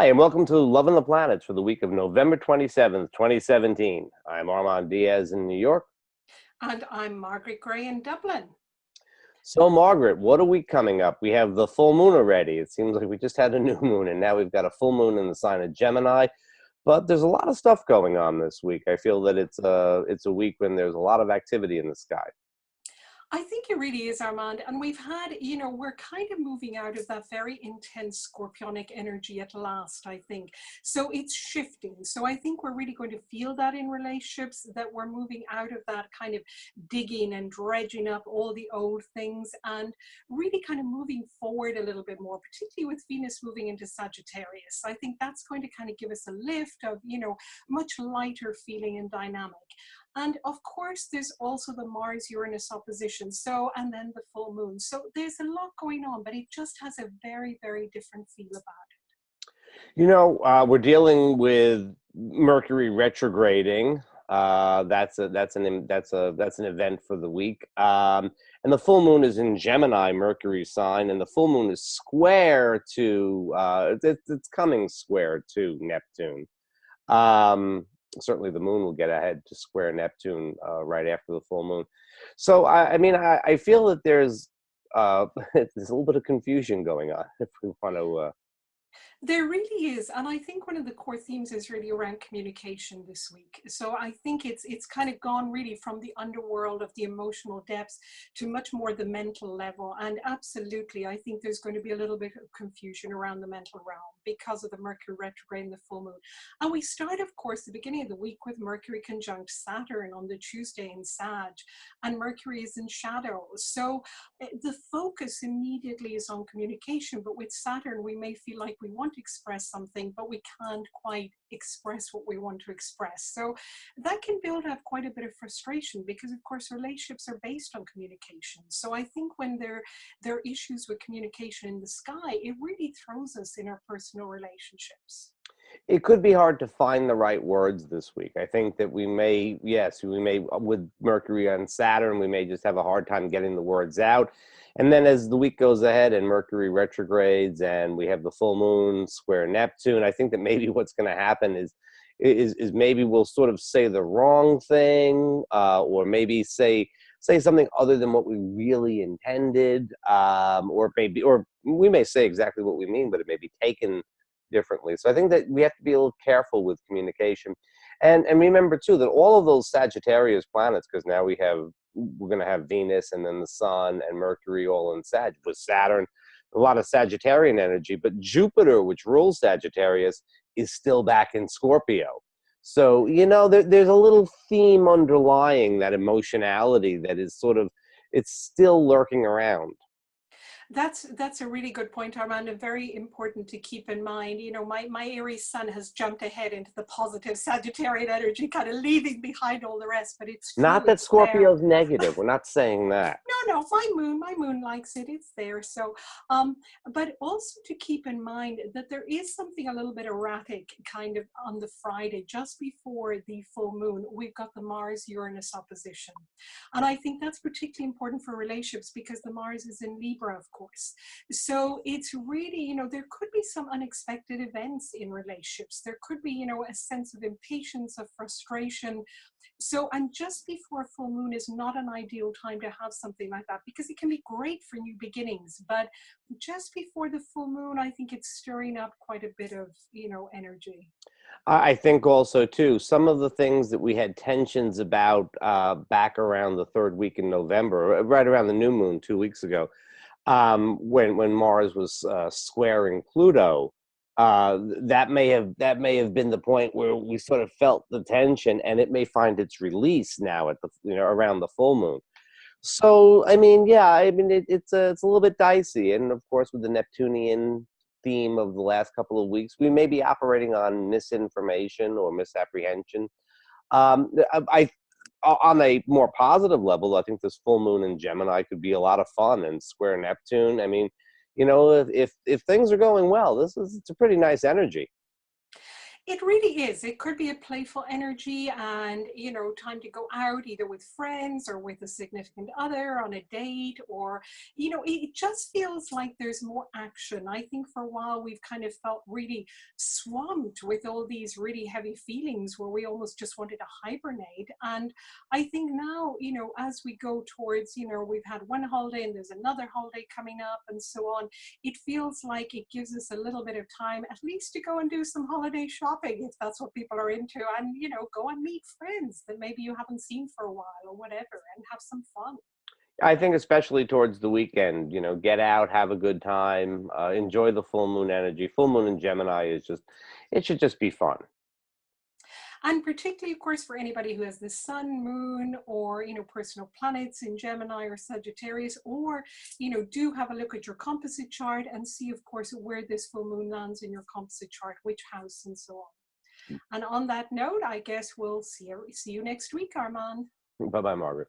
Hi, and welcome to Love and the Planets for the week of November 27th, 2017. I'm Armand Diaz in New York. And I'm Margaret Gray in Dublin. So, Margaret, what are we coming up? We have the full moon already. It seems like we just had a new moon, and now we've got a full moon in the sign of Gemini. But there's a lot of stuff going on this week. I feel that it's a week when there's a lot of activity in the sky. I think it really is, Armand. And we've had, we're kind of moving out of that very intense scorpionic energy at last, I think. So it's shifting. So I think we're really going to feel that in relationships, that we're moving out of that kind of digging and dredging up all the old things and really kind of moving forward a little bit more, particularly with Venus moving into Sagittarius. I think that's going to kind of give us a lift of, much lighter feeling and dynamic. And of course, there's also the Mars-Uranus opposition. So, and then the full moon. So there's a lot going on, but it just has a very, very different feel about it. We're dealing with Mercury retrograding. That's an event for the week. And the full moon is in Gemini, Mercury's sign, and the full moon is square to it's coming square to Neptune. Certainly the moon will get ahead to square Neptune right after the full moon. So I feel that there's there's a little bit of confusion going on if we want to. There really is, and I think one of the core themes is really around communication this week. So I think it's kind of gone really from the underworld of the emotional depths to much more the mental level. And absolutely, I think there's going to be a little bit of confusion around the mental realm because of the Mercury retrograde and the full moon. And we start, of course, the beginning of the week with Mercury conjunct Saturn on the Tuesday in Sag, and Mercury is in shadow. So the focus immediately is on communication, but with Saturn, we may feel like we want to express something, but we can't quite express what we want to express. So that can build up quite a bit of frustration because, of course, relationships are based on communication. So I think when there are issues with communication in the sky, it really throws us in our personal relationships. It could be hard to find the right words this week. I think that we may, with Mercury and Saturn, we may just have a hard time getting the words out. And then as the week goes ahead and Mercury retrogrades and we have the full moon square Neptune, I think that maybe what's going to happen is maybe we'll sort of say the wrong thing, or maybe say something other than what we really intended, or we may say exactly what we mean, but it may be taken differently. So I think that we have to be a little careful with communication, and remember too that all of those Sagittarius planets, because now we're going to have Venus and then the Sun and Mercury all in Sag with Saturn, a lot of Sagittarian energy, but Jupiter, which rules Sagittarius, is still back in Scorpio. So there's a little theme underlying that emotionality that is it's still lurking around. That's a really good point, Armand, and very important to keep in mind. My Aries sun has jumped ahead into the positive Sagittarian energy, kind of leaving behind all the rest, but it's true, Not that it's there. Scorpio's negative. We're not saying that. No, my moon likes it. It's there. So, but also to keep in mind that there is something a little bit erratic kind of on the Friday, just before the full moon. We've got the Mars-Uranus opposition. And I think that's particularly important for relationships because the Mars is in Libra, of course. So it's really, there could be some unexpected events in relationships. There could be, a sense of impatience, of frustration. So, and just before full moon is not an ideal time to have something like that because it can be great for new beginnings. But just before the full moon, I think it's stirring up quite a bit of, energy. I think also too, some of the things that we had tensions about back around the third week in November, right around the new moon 2 weeks ago, when Mars was squaring Pluto, that may have been the point where we sort of felt the tension, and it may find its release now at the around the full moon. So it's a little bit dicey, and of course with the Neptunian theme of the last couple of weeks, we may be operating on misinformation or misapprehension. I On a more positive level, I think this full moon in Gemini could be a lot of fun and square Neptune. I mean, if things are going well, it's a pretty nice energy. It really is. It could be a playful energy and, time to go out either with friends or with a significant other on a date, or, it just feels like there's more action. I think for a while we've kind of felt really swamped with all these really heavy feelings where we almost just wanted to hibernate. And I think now, as we go towards, we've had one holiday and there's another holiday coming up and so on, it feels like it gives us a little bit of time at least to go and do some holiday shopping if that's what people are into, and go and meet friends that maybe you haven't seen for a while or whatever, and have some fun. I think especially towards the weekend, get out, have a good time, enjoy the full moon energy. Full moon in Gemini is just, it should just be fun. And particularly, of course, for anybody who has the sun, moon, or personal planets in Gemini or Sagittarius, or do have a look at your composite chart and see, of course, where this full moon lands in your composite chart, which house, and so on. And on that note, I guess we'll see you next week, Armand. Bye bye, Margaret.